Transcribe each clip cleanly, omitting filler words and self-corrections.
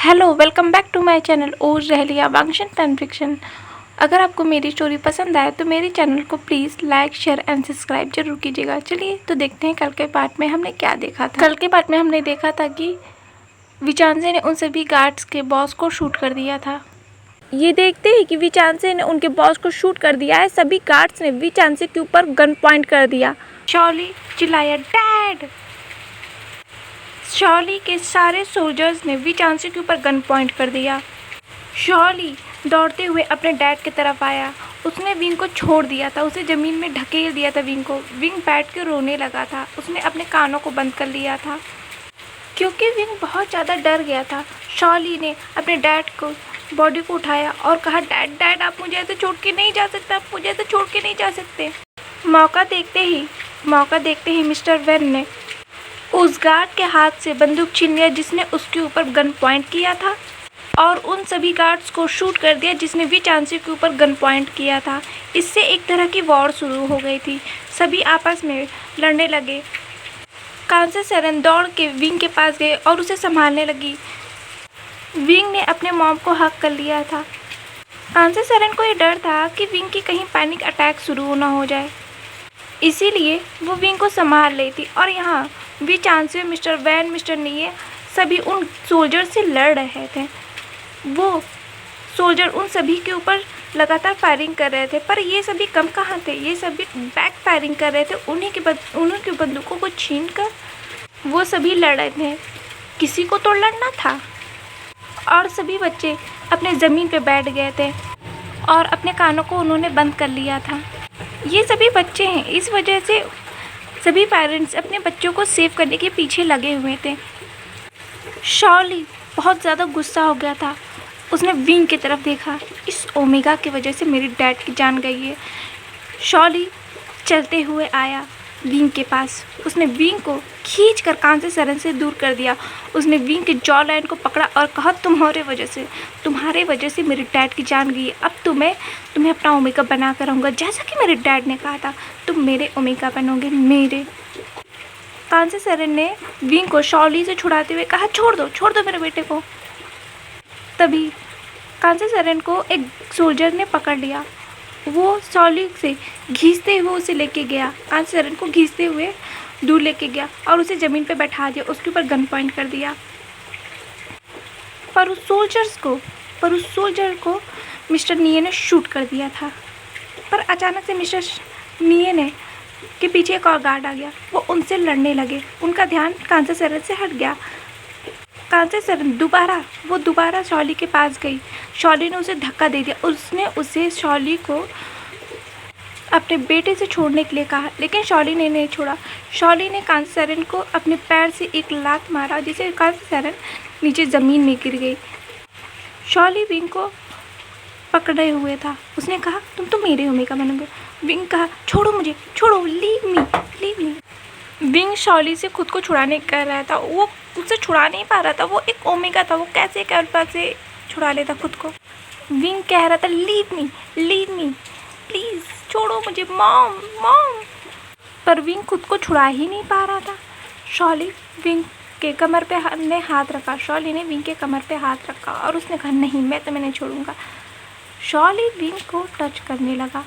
Hello, welcome back to my channel ओज रहलिया वांगशन fan fiction. अगर आपको मेरी स्टोरी पसंद आए तो मेरे चैनल को please like share and subscribe जरूर कीजिएगा। चलिए तो देखते हैं कल के पार्ट में हमने क्या देखा था। कल के पार्ट में हमने देखा था कि विचांसे ने उन सभी गार्ड्स के बॉस को शूट कर दिया था। ये देखते ही कि विचांसे ने उनके बॉस को शूट कर दिया है, सभी गार्ड्स ने विचांसे के ऊपर गन पॉइंट कर दिया। शॉली चिल्लाया डैड। शॉली के सारे सोल्जर्स ने विचांसे के ऊपर गन पॉइंट कर दिया। शॉली दौड़ते हुए अपने डैड की तरफ आया। उसने विंग को छोड़ दिया था, उसे ज़मीन में ढकेल दिया था विंग को। विंग बैठ के रोने लगा था। उसने अपने कानों को बंद कर लिया था क्योंकि विंग बहुत ज़्यादा डर गया था। शॉली ने अपने डैड को बॉडी को उठाया और कहा डैड डैड आप मुझे ऐसे छोड़ के नहीं जा सकते, आप मुझे ऐसे छोड़ के नहीं जा सकते। मौका देखते ही मिस्टर वेन ने उस गार्ड के हाथ से बंदूक छीन लिया जिसने उसके ऊपर गन पॉइंट किया था और उन सभी गार्ड्स को शूट कर दिया जिसने विचांसे के ऊपर गन पॉइंट किया था। इससे एक तरह की वॉर शुरू हो गई थी। सभी आपस में लड़ने लगे। कांसे सेरेन दौड़ के विंग के पास गए और उसे संभालने लगी। विंग ने अपने मॉम को हक कर लिया था। कांसे सेरेन को ये डर था कि विंग की कहीं पैनिक अटैक शुरू ना हो जाए, इसीलिए वो विंग को संभाल रही थी। और यहाँ विचांसे, मिस्टर वैन, मिस्टर नीये सभी उन सोल्जर से लड़ रहे थे। वो सोल्जर उन सभी के ऊपर लगातार फायरिंग कर रहे थे, पर ये सभी कम कहाँ थे, ये सभी बैक फायरिंग कर रहे थे। उन्हीं की बंदूकों को छीन कर वो सभी लड़ रहे थे। किसी को तो लड़ना था। और सभी बच्चे अपने ज़मीन पे बैठ गए थे और अपने कानों को उन्होंने बंद कर लिया था। ये सभी बच्चे हैं, इस वजह से सभी पेरेंट्स अपने बच्चों को सेव करने के पीछे लगे हुए थे। शॉली बहुत ज़्यादा गुस्सा हो गया था। उसने विंग की तरफ देखा। इस ओमेगा की वजह से मेरी डैड की जान गई है। शॉली चलते हुए आया विंग के पास। उसने विंग को खींचकर कांसे सेरेन से दूर कर दिया। उसने विंग के जॉ लाइन को पकड़ा और कहा तुम्हारे वजह से मेरी डैड की जान गई है। अब तुम्हें अपना ओमेगा बना कर रहूँगा, जैसा कि मेरे डैड ने कहा था तुम मेरे ओमेगा बनोगे मेरे। कांसे सेरेन ने विंग को शॉली से छुड़ाते हुए कहा छोड़ दो मेरे बेटे को। तभी कांसे सेरेन को एक सोल्जर ने पकड़ लिया। वो शॉली से घींचते हुए उसे लेके गया। कांसे सेरेन को घींचते हुए दूर लेके गया और उसे ज़मीन पे बैठा दिया। उसके ऊपर गन पॉइंट कर दिया। पर उस सोल्जर को मिस्टर नीये ने शूट कर दिया था। पर अचानक से मिस्टर नीये ने के पीछे एक और गार्ड आ गया। वो उनसे लड़ने लगे। उनका ध्यान कांसे सेरेन से हट गया। कांसे सेरेन दोबारा शॉली के पास गई। शॉली ने उसे धक्का दे दिया। उसने उसे शॉली को अपने बेटे से छोड़ने के लिए कहा, लेकिन शॉली ने नहीं छोड़ा। शॉली ने कांसे सेरेन को अपने पैर से एक लात मारा जिससे कांसे सेरेन नीचे ज़मीन में गिर गई। शॉली विंग को पकड़े हुए था। उसने कहा तुम तो मेरे ओमेगा बनोगे। विंग कहा छोड़ो मुझे, छोड़ो, लीव मी। विंग शॉली से खुद को छुड़ाने कर रहा था। वो उससे छुड़ा नहीं पा रहा था। वो एक ओमेगा था, वो कैसे एक अल्फा से छुड़ा लेता खुद को। विंग कह रहा था लीव मी प्लीज़, छोड़ो मुझे मॉम। पर विंग खुद को छुड़ा ही नहीं पा रहा था। शॉली विंग के कमर पे हाथ रखा। शॉली ने विंग के कमर पे हाथ रखा और उसने कहा नहीं, मैं तुम्हें नहीं छोड़ूंगा। शॉली विंग को टच करने लगा।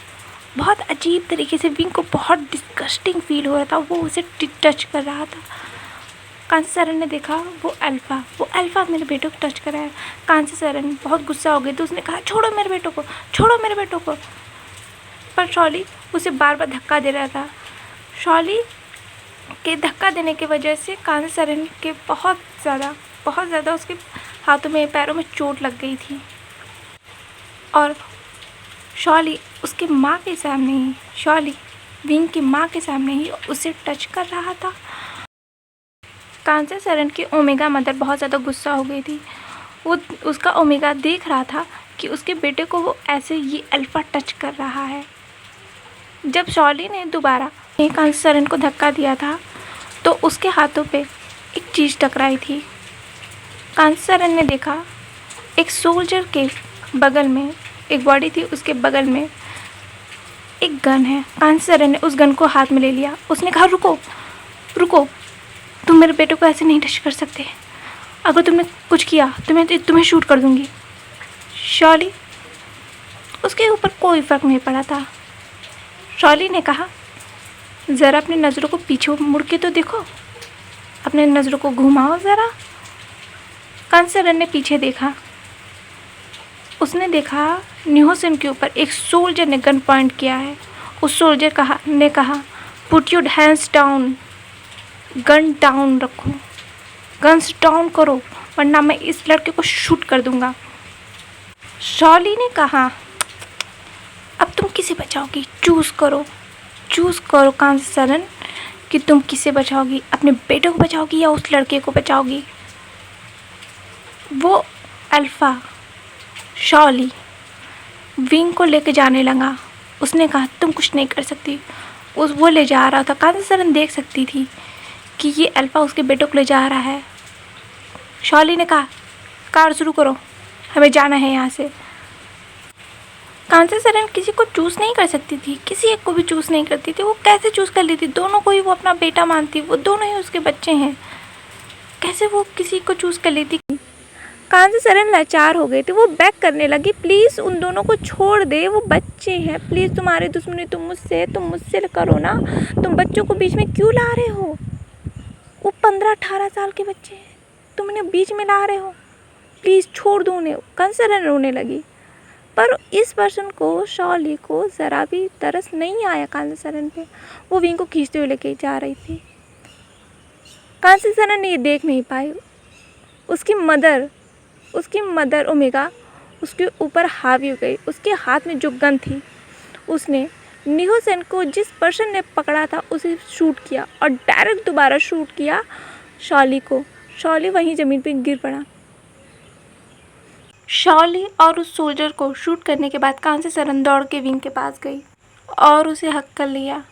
बहुत अजीब तरीके से विंग को बहुत डिस्गस्टिंग फील हो रहा था। वो उसे टच कर रहा था। कांसे सेरेन ने देखा वो अल्फा मेरे बेटों को टच कर रहा है। कांसे सेरेन बहुत गुस्सा हो गई तो उसने कहा छोड़ो मेरे बेटों को। पर शॉली उसे बार बार धक्का दे रहा था। शॉली के धक्का देने की वजह से कांसे सेरेन के बहुत ज़्यादा उसके हाथों में पैरों में चोट लग गई थी। और शॉली विंग की माँ के सामने ही उसे टच कर रहा था। कांसे सेरेन की ओमेगा मदर बहुत ज़्यादा गुस्सा हो गई थी। वो उसका ओमेगा देख रहा था कि उसके बेटे को वो ऐसे ये अल्फा टच कर रहा है। जब शॉली ने दोबारा कांसे सेरेन को धक्का दिया था तो उसके हाथों पे एक चीज़ टकराई थी। कांसे सेरेन ने देखा एक सोल्जर के बगल में एक बॉडी थी, उसके बगल में एक गन है। कांसे सेरेन ने उस गन को हाथ में ले लिया। उसने कहा रुको, तुम मेरे बेटे को ऐसे नहीं टच कर सकते। अगर तुमने कुछ किया तुम्हें शूट कर दूँगी। शॉली, उसके ऊपर कोई फ़र्क नहीं पड़ा था। शॉली ने कहा, ज़रा अपनी नज़रों को पीछे मुड़ के तो देखो, अपने नज़रों को घुमाओ ज़रा। कांसेरन ने पीछे देखा। उसने देखा न्यूसेन के ऊपर एक सोल्जर ने गन पॉइंट किया है। उस सोल्जर ने कहा, put your hands down, gun down रखो, गन्स डाउन करो, वरना मैं इस लड़के को शूट कर दूंगा। शॉली ने कहा, अब तुम किसे बचाओगी, चूज़ करो कांसेरन कि तुम किसे बचाओगी, अपने बेटे को बचाओगी या उस लड़के को बचाओगी। वो अल्फ़ा शॉली विंग को लेके जाने लगा। उसने कहा, तुम कुछ नहीं कर सकती। वो ले जा रहा था। कांसेरन देख सकती थी कि ये अल्फ़ा उसके बेटे को ले जा रहा है। शॉली ने कहा, कार शुरू करो, हमें जाना है यहाँ से। कांसेरन किसी को चूज़ नहीं कर सकती थी, किसी एक को भी चूज़ नहीं करती थी। वो कैसे चूज़ कर लेती? दोनों को ही वो अपना बेटा मानती, वो दोनों ही उसके बच्चे हैं। कैसे वो किसी को चूज़ कर लेती? कांसेरन लाचार हो गए थे। वो बैक करने लगी, प्लीज़ उन दोनों को छोड़ दे, वो बच्चे हैं, प्लीज़ तुम्हारी दुश्मनी तुम मुझसे करो ना, तुम बच्चों को बीच में क्यों ला रहे हो? वो 15-18 साल के बच्चे हैं, तुम उन्हें बीच में ला रहे हो, प्लीज़ छोड़ दो उन्हें। कांसेरन रोने लगी। पर इस पर्सन को, शॉली को ज़रा भी तरस नहीं आया कांसेरन पे। वो विंग को खींचते हुए लेके जा रही थी। कांसेरन ने ये देख नहीं पाई। उसकी मदर ओमेगा उसके ऊपर हावी हो गई। उसके हाथ में जो गन थी, उसने न्यूसेन को, जिस पर्सन ने पकड़ा था, उसे शूट किया और डायरेक्ट दोबारा शूट किया शॉली को। शॉली वहीं ज़मीन पे गिर पड़ा। शॉली और उस सोल्जर को शूट करने के बाद कांसेरन दौड़ के विंग के पास गई और उसे हक कर लिया।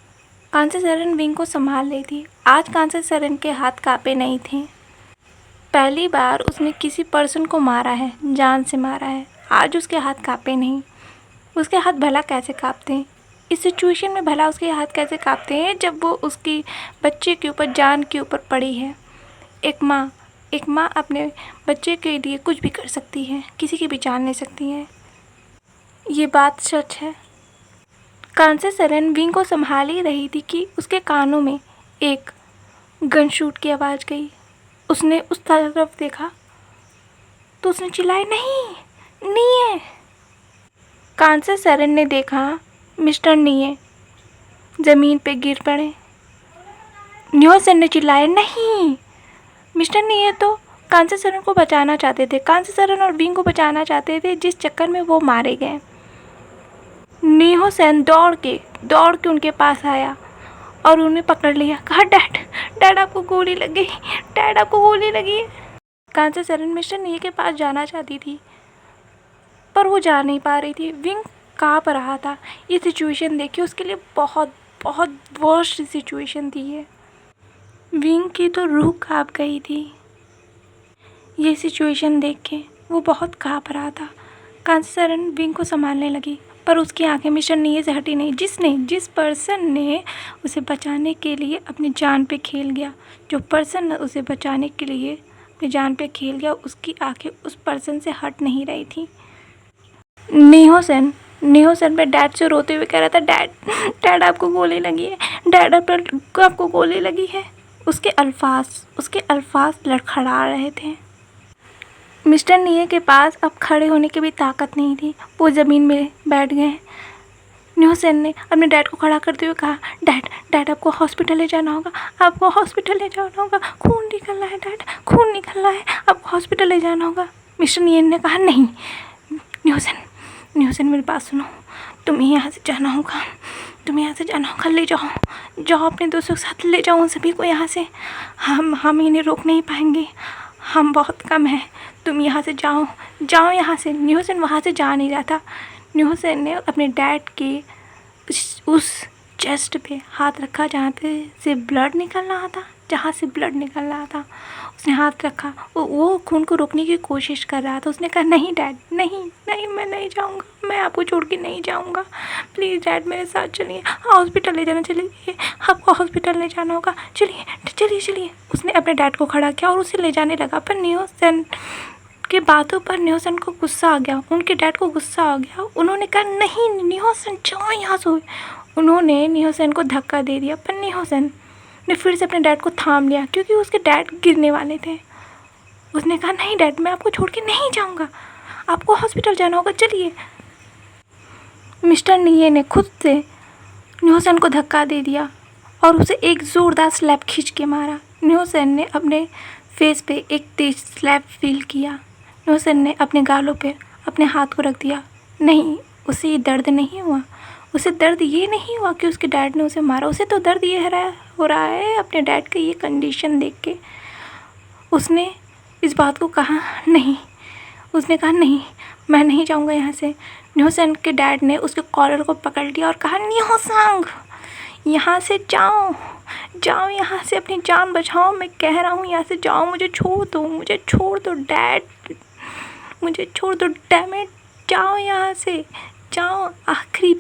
कांसेरन विंग को संभाल रही थी। आज कांसेरन के हाथ काँपे नहीं थे। पहली बार उसने किसी पर्सन को मारा है, जान से मारा है। आज उसके हाथ काँपे नहीं। उसके हाथ भला कैसे काँपते हैं? इस सिचुएशन में भला उसके हाथ कैसे काँपते हैं जब वो उसकी बच्चे के ऊपर, जान के ऊपर पड़ी है। एक माँ अपने बच्चे के लिए कुछ भी कर सकती है, किसी की भी जान ले सकती है। ये बात सच है। कांसेरन विंग को संभाल ही रही थी कि उसके कानों में एक गन शूट की आवाज़ गई। उसने उस तरफ देखा तो उसने चिल्लाया, नहीं है। कांसेरन ने देखा मिस्टर नीये ज़मीन पे गिर पड़े। न्यूसेन ने चिल्लाया, नहीं। मिस्टर नीये तो कांसेरन को बचाना चाहते थे, कांसेरन और विंग को बचाना चाहते थे, जिस चक्कर में वो मारे गए। न्यूसेन दौड़ के उनके पास आया और उन्हें पकड़ लिया। कहा, डैड आपको गोली लग गई, डैड आपको गोली लगी है। कांसेरन मिस्टर नीये के पास जाना चाहती थी पर वो जा नहीं पा रही थी। विंग काँप रहा था। ये सिचुएशन देखिए, उसके लिए बहुत बहुत वर्स्ट सिचुएशन थी ये। विंग की तो रूह काँप गई थी। ये सिचुएशन देख के वो बहुत काँप रहा था। कांसेरन विंग को संभालने लगी पर उसकी आंखें मिस्टर नीये से हटी नहीं। जिस पर्सन ने उसे बचाने के लिए अपनी जान पे खेल गया, जो पर्सन उसे बचाने के लिए अपनी जान पे खेल गया, उसकी आंखें उस पर्सन से हट नहीं रही थी। न्यूसेन पे डैड से रोते हुए कह रहा था, डैड आपको गोली लगी है, डैड आपको गोली लगी है। उसके अल्फाज लड़खड़ा रहे थे। मिस्टर नीये के पास अब खड़े होने की भी ताकत नहीं थी। वो ज़मीन में बैठ गए। न्यूसेन ने अपने डैड को खड़ा करते हुए कहा, डैड आपको हॉस्पिटल ले जाना होगा, खून निकल रहा है डैड, खून निकल रहा है, आपको हॉस्पिटल ले जाना होगा। मिस्टर नीये ने कहा, नहीं न्यूसेन मेरी बात सुनो, तुम्हें यहाँ से जाना होगा, ले जाओ अपने दोस्तों के साथ, ले जाओ उन सभी को यहाँ से। हम इन्हें रोक नहीं पाएंगे, हम बहुत कम हैं, तुम यहाँ से जाओ यहाँ से। न्यूसेन वहाँ से जा नहीं रहा था। न्यूसेन ने अपने डैड के उस चेस्ट पे हाथ रखा जहाँ पे से ब्लड निकल रहा था। जहाँ से ब्लड निकल रहा था। उसने हाथ रखा, वो खून को रोकने की कोशिश कर रहा था। उसने कहा नहीं डैड, नहीं नहीं, मैं नहीं जाऊँगा, मैं आपको छोड़ के नहीं जाऊँगा, प्लीज़ डैड मेरे साथ चलिए, हॉस्पिटल ले जाना, चलिए आपको हॉस्पिटल ले जाना होगा, चलिए चलिए चलिए। उसने अपने डैड को खड़ा किया और उसे ले जाने लगा। पर नियोसन के बातों पर नियोसन को गुस्सा आ गया, उनके डैड को गुस्सा आ गया। उन्होंने कहा नहीं नियोसन जाओ यहाँ से। उन्होंने नियोसन को धक्का दे दिया, पर नियोसन ने फिर से अपने डैड को थाम लिया क्योंकि उसके डैड गिरने वाले थे। उसने कहा नहीं डैड, मैं आपको छोड़ के नहीं जाऊँगा, आपको हॉस्पिटल जाना होगा, चलिए। मिस्टर निये ने खुद से नियोसन को धक्का दे दिया और उसे एक ज़ोरदार स्लैप खींच के मारा। नियोसन ने अपने फेस पे एक तेज स्लैप फील किया। नियोसन ने अपने गालों पे अपने हाथ को रख दिया। नहीं, उसे ये दर्द नहीं हुआ। उसे दर्द ये नहीं हुआ कि उसके डैड ने उसे मारा। उसे तो दर्द ये हो रहा है अपने डैड की ये कंडीशन देख के। उसने इस बात को कहा नहीं, उसने कहा नहीं, मैं नहीं जाऊँगा यहाँ से। नियोसन के डैड ने उसके कॉलर को पकड़ लिया और कहा नियोसन यहाँ से जाओ, जाओ यहाँ से, अपनी जान बचाओ, मैं कह रहा हूँ यहाँ से जाओ, मुझे छोड़ दो, मुझे छोड़ दो डैड, मुझे छोड़ दो डैम इट, जाओ यहाँ से, जाओ। आखिरी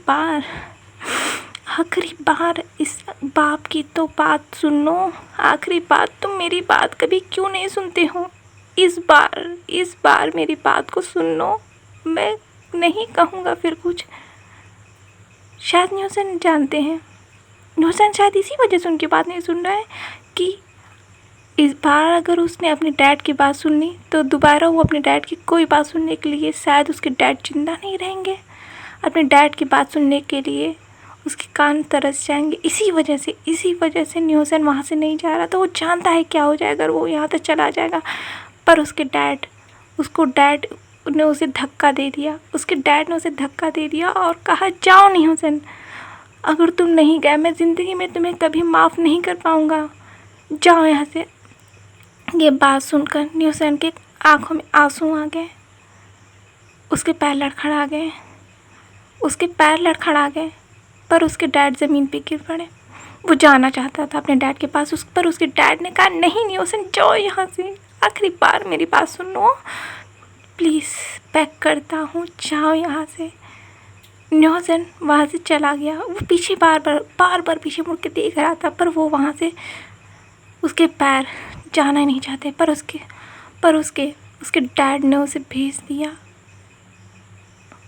बार इस बाप की तो बात सुन लो, आखिरी बात। तुम मेरी बात कभी क्यों नहीं सुनते हो? इस बार मेरी बात को सुन लो, मैं नहीं कहूँगा फिर कुछ। शायद नियोसन जानते हैं, नियोसन शायद इसी वजह से उनकी बात नहीं सुन रहा है कि इस बार अगर उसने अपने डैड की बात सुन ली तो दोबारा वो अपने डैड की कोई बात सुनने के लिए शायद उसके डैड जिंदा नहीं रहेंगे। अपने डैड की बात सुनने के लिए उसके कान तरस जाएंगे। इसी वजह से नियोसन वहाँ से नहीं जा रहा। तो वो जानता है क्या हो जाएगा अगर वो यहाँ तक चला जाएगा। पर उसके डैड ने उसे धक्का दे दिया। उसके डैड ने उसे धक्का दे दिया और कहा जाओ नियोसन, अगर तुम नहीं गए मैं ज़िंदगी में तुम्हें कभी माफ़ नहीं कर पाऊँगा, जाओ यहाँ से। ये बात सुनकर नियोसन के आँखों में आंसू आ गए। उसके पैर लड़खड़ा गए, पर उसके डैड ज़मीन पे गिर पड़े। वो जाना चाहता था अपने डैड के पास, पर उसके डैड ने कहा नहीं नियोसन जाओ यहाँ से, आखिरी बार मेरी बात सुनो प्लीज़, पैक करता हूँ, जाओ यहाँ से। नियोसन वहाँ से चला गया। वो पीछे बार बार पीछे मुड़ के देख रहा था, पर वो वहाँ से उसके पैर जाना नहीं चाहते। पर उसके डैड ने उसे भेज दिया।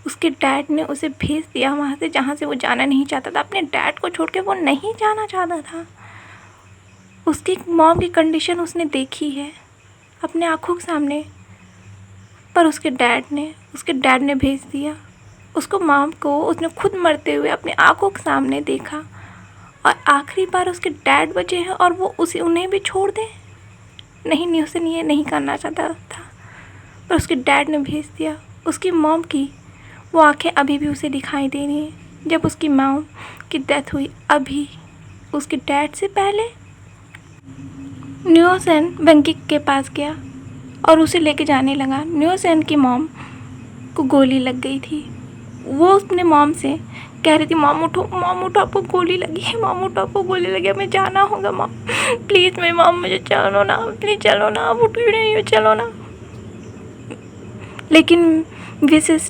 उसके डैड ने उसे भेज दिया वहाँ से जहाँ से वो जाना नहीं चाहता था। अपने डैड को छोड़ के वो नहीं जाना चाहता था। उसकी मॉम की कंडीशन उसने देखी है अपने आँखों के सामने, पर उसके डैड ने भेज दिया। उसको मॉम को उसने खुद मरते हुए अपने आँखों के सामने देखा और आखिरी बार उसके डैड बचे हैं और वो उन्हें भी छोड़ दे। नहीं, नियोसन ये नहीं करना चाहता था, पर उसके डैड ने भेज दिया। उसकी मॉम की वो आंखें अभी भी उसे दिखाई दे रही हैं जब उसकी मॉम की डेथ हुई, अभी उसके डैड से पहले। नियोसन वेंकी के पास गया और उसे लेके जाने लगा। नियोसन की मॉम को गोली लग गई थी। वो अपने मॉम से कह रही थी मॉम उठो, आपको गोली लगी है, मॉम उठो, आपको गोली लगी है, हमें जाना होगा मॉम, प्लीज़ मेरी मॉम, मुझे चलो ना, प्लीज़ चलो ना, आप उठ रही हो, चलो ना। लेकिन मिसेस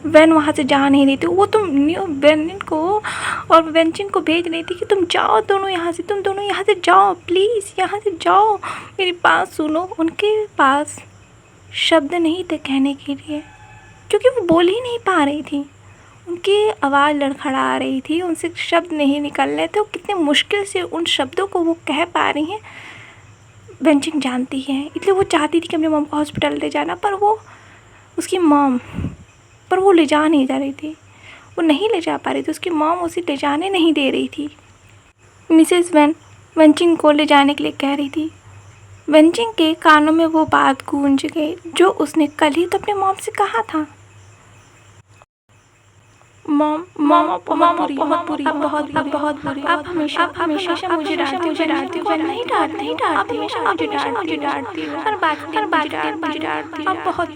वैन वहाँ से जा नहीं रही थी। वो तुम वेनिन को और वेंचिन को भेज रही थी कि तुम जाओ दोनों यहाँ से, तुम दोनों यहाँ से जाओ, प्लीज़ यहाँ से जाओ, मेरी बात सुनो। उनके पास शब्द नहीं थे कहने के लिए, क्योंकि वो बोल ही नहीं पा रही थी। उनकी आवाज़ लड़खड़ा रही थी, उनसे शब्द नहीं निकल रहे थे। वो कितने मुश्किल से उन शब्दों को वो कह पा रही हैं वेंचिन जानती है। इसलिए वो चाहती थी कि अपनी मॉम को हॉस्पिटल ले जाना, पर वो ले जा नहीं जा रही थी, वो नहीं ले जा पा रही थी। उसकी मॉम उसे ले जाने नहीं दे रही थी। मिसेस वैन वेंचिन को ले जाने के लिए कह रही थी। वेंचिन के कानों में वो बात गूंज गई जो उसने कल ही तो अपने मॉम से कहा था। मॉम बहुत बुरी, आप हमेशा मुझे डांटती हो, नहीं डांटती, आप हमेशा मुझे डांटती हो, हर बात मुझे डांटती हो, आप बहुत।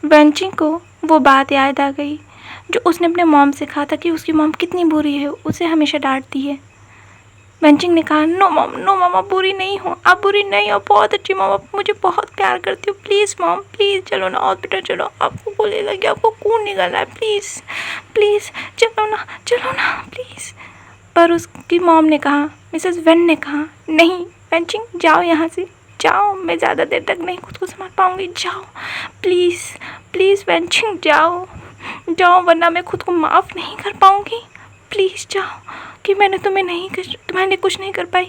वेंचिन को वो बात याद आ गई जो उसने अपने मॉम से कहा था कि उसकी मॉम कितनी बुरी है, उसे हमेशा डांटती है। वेंचिंग ने कहा, नो मॉम, नो मॉम, आप बुरी नहीं हो, आप बुरी नहीं हो, बहुत अच्छी मॉम, आप मुझे बहुत प्यार करती हो, प्लीज़ मॉम, प्लीज़ चलो ना हॉस्पिटल चलो, आपको गोली लगी, आपको खून निकल रहा है, प्लीज़ प्लीज़ चलो ना प्लीज़। पर उसकी मॉम ने कहा, मिसेस वेन ने कहा, नहीं वेंचिंग जाओ यहाँ से, जाओ, मैं ज़्यादा देर तक नहीं खुद को संभाल पाऊँगी, जाओ प्लीज़ प्लीज़ वेंचिंग जाओ जाओ, वरना मैं खुद को माफ़ नहीं कर पाऊँगी, प्लीज़ जाओ, कि मैंने तुम्हारे कुछ नहीं कर पाई,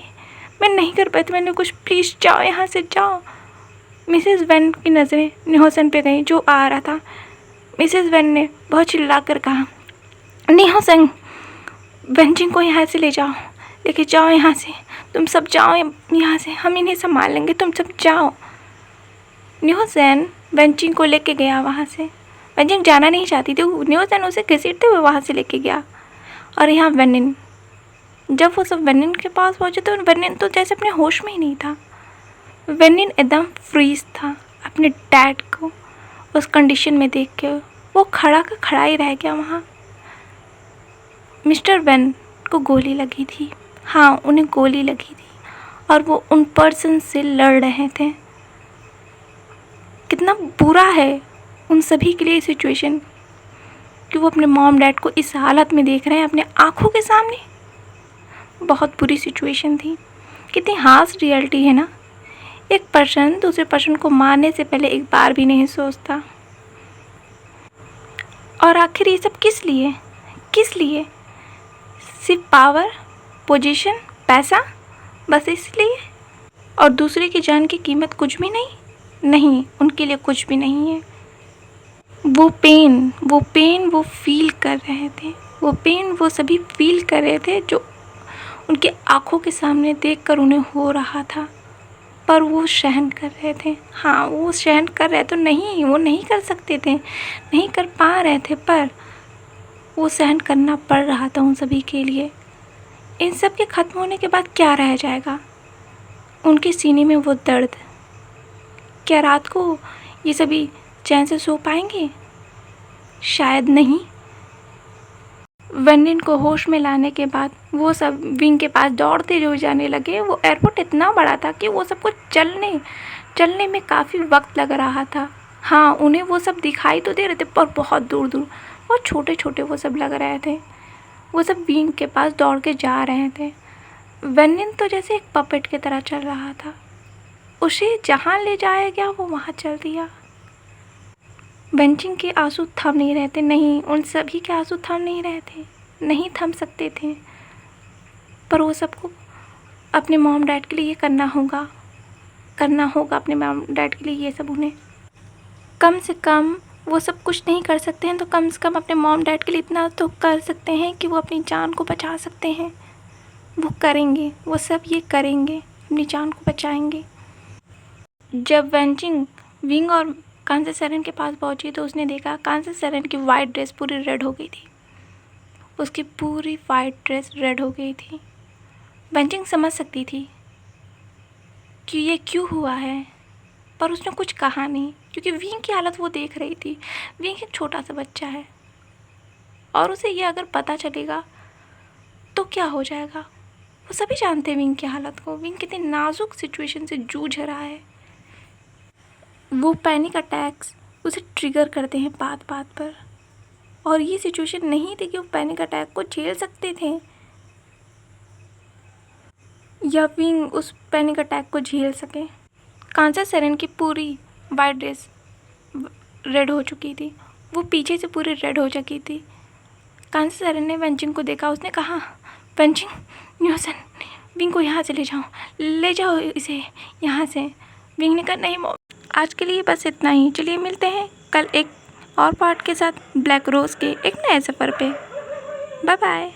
मैं नहीं कर पाई तुम्हारे कुछ, प्लीज़ जाओ यहाँ से जाओ। मिसेस वेन की नज़रें निहोसन पे गई जो आ रहा था। मिसेस वेन ने बहुत चिल्ला कर कहा, निहोसन, वेंचिंग को यहाँ से ले जाओ, लेके जाओ यहाँ से, तुम सब जाओ यहाँ से, हम इन्हें संभाल लेंगे, तुम सब जाओ। निहोसन वेंचिंग को लेके गया वहाँ से। वेंचिंग जाना नहीं चाहती थी, निहोसन उसे घसीटते हुए वहाँ से लेके गया। और यहाँ वेनिन, जब वो सब वेनिन के पास पहुँचे तो वेनिन तो जैसे अपने होश में ही नहीं था। वेनिन एकदम फ्रीज था अपने डैड को उस कंडीशन में देख के, वो खड़ा का खड़ा ही रह गया वहाँ। मिस्टर वेन को गोली लगी थी, हाँ उन्हें गोली लगी थी, और वो उन पर्सन से लड़ रहे थे। कितना बुरा है उन सभी के लिए सिचुएशन कि वो अपने मॉम डैड को इस हालत में देख रहे हैं अपने आँखों के सामने। बहुत बुरी सिचुएशन थी। कितनी हार्श रियलिटी है ना, एक पर्सन दूसरे पर्सन को मारने से पहले एक बार भी नहीं सोचता। और आखिर ये सब किस लिए, सिर्फ पावर, पोजीशन, पैसा, बस इसलिए। और दूसरे की जान की कीमत कुछ भी नहीं, उनके लिए कुछ भी नहीं है। वो पेन वो फील कर रहे थे, वो पेन वो सभी फील कर रहे थे जो उनके आँखों के सामने देखकर उन्हें हो रहा था, पर वो सहन कर रहे थे। हाँ वो सहन कर रहे तो नहीं, वो नहीं कर सकते थे, नहीं कर पा रहे थे, पर वो सहन करना पड़ रहा था उन सभी के लिए। इन सब के ख़त्म होने के बाद क्या रह जाएगा? उनके सीने में वो दर्द। क्या रात को ये सभी चैन से सो पाएंगे? शायद नहीं। वेनिन को होश में लाने के बाद वो सब विंग के पास दौड़ते जो जाने लगे। वो एयरपोर्ट इतना बड़ा था कि वो सबको चलने में काफ़ी वक्त लग रहा था। हाँ उन्हें वो सब दिखाई तो दे रहे थे, पर बहुत दूर बहुत छोटे वो सब लग रहे थे। वो सब विंग के पास दौड़ के जा रहे थे। वेनिन तो जैसे एक पपेट की तरह चल रहा था, उसे जहाँ ले जाया गया वो वहाँ चल दिया। वेंचिंग के आंसू थम नहीं रहे थे, नहीं, उन सभी के आंसू थम नहीं रहे थे, नहीं थम सकते थे, पर वो सबको अपने मॉम डैड के लिए ये करना होगा अपने मॉम डैड के लिए ये सब। उन्हें कम से कम वो सब कुछ नहीं कर सकते हैं तो कम से कम अपने मॉम डैड के लिए इतना तो कर सकते हैं कि वो अपनी जान को बचा सकते हैं। वो करेंगे, वो सब ये करेंगे, अपनी जान को बचाएंगे। जब वेंचिंग विंग और कांसा सेरेन के पास पहुंची तो उसने देखा कांसा सेरेन की वाइट ड्रेस पूरी रेड हो गई थी, उसकी पूरी वाइट ड्रेस रेड हो गई थी। वेंचिंग समझ सकती थी कि ये क्यों हुआ है, पर उसने कुछ कहा नहीं, क्योंकि विंग की हालत वो देख रही थी। विंग एक छोटा सा बच्चा है और उसे ये अगर पता चलेगा तो क्या हो जाएगा। वो सभी जानते हैं विंग की हालत को, विंग कितनी नाजुक सिचुएशन से जूझ रहा है। वो पैनिक अटैक्स उसे ट्रिगर करते हैं बात पर, और ये सिचुएशन नहीं थी कि वो पैनिक अटैक को झेल सकते थे या विंग उस पैनिक अटैक को झेल सके। कांसा सेरेन की पूरी वाइट ड्रेस रेड हो चुकी थी, वो पीछे से पूरी रेड हो चुकी थी। कांसा सेरेन ने वेंचिंग को देखा, उसने कहा, वेंचिंग, निहोसन, विंग को यहाँ से ले जाओ इसे यहाँ से। विंग ने कहा, नहीं मॉम, आज के लिए बस इतना ही, चलिए मिलते हैं कल एक और पार्ट के साथ ब्लैक रोज़ के एक नए सफ़र पे। Bye bye.